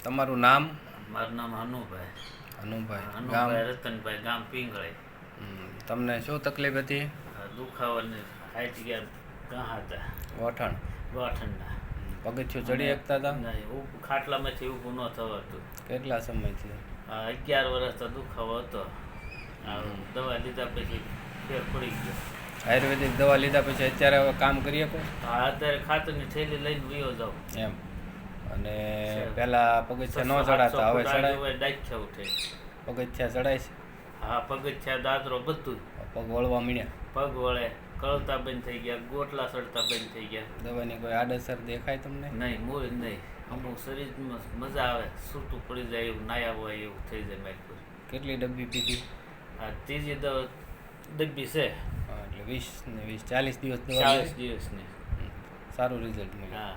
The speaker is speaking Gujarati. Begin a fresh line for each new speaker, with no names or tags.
તમારું નામ?
મારું નામ હનુભાઈ.
અનુભાઈ. ગામ?
હનુભાઈ રતનભાઈ, ગામ પિંગળાઈ.
તમને શું તકલીફ હતી?
દુખાવાની હાઈટ ગયા ઘા હતા.
ગોઠણ?
ગોઠણના.
પગથિયું ચડી શકતા હતા?
નહીં, ખાટલામાંથી ઊભું ન થવાતું.
કેટલા સમયથી?
11 વર્ષ તો દુખાવો હતો. દવા લીધા પછી ફેર પડી ગયો.
આયુર્વેદિક દવા લીધા પછી અત્યારે હવે કામ કરી શકો?
અત્યારે ખાતરની થેલી લઈને વયો જાઉં
એમ. અને પેલા પગથિયા ન ચડાતા, હવે ચડાય?
ડાખ્યા ઉઠે.
પગથિયા ચડાય છે?
હા, પગથિયા દાદરો બધું.
પગ વળવા મીણ્યા?
પગ વળે, કળતા બંધ થઈ ગયા, ગોટલા સડતા બંધ થઈ ગયા.
દવાની કોઈ આડઅસર દેખાય તમને?
નહીં, મૂળ નહીં. અમુક શરીરમાં મજા આવે, છૂટું પડી જાય એવું, નાયા હોય એવું થઈ જાય મારી.
કેટલી ડબ્બી પીધી?
આ ત્રીજી ડબ્બી છે.
એટલે 20 ને 20 40 દિવસ દવા?
40 દિવસની.
સારું રિઝલ્ટ મળ્યું.
હા.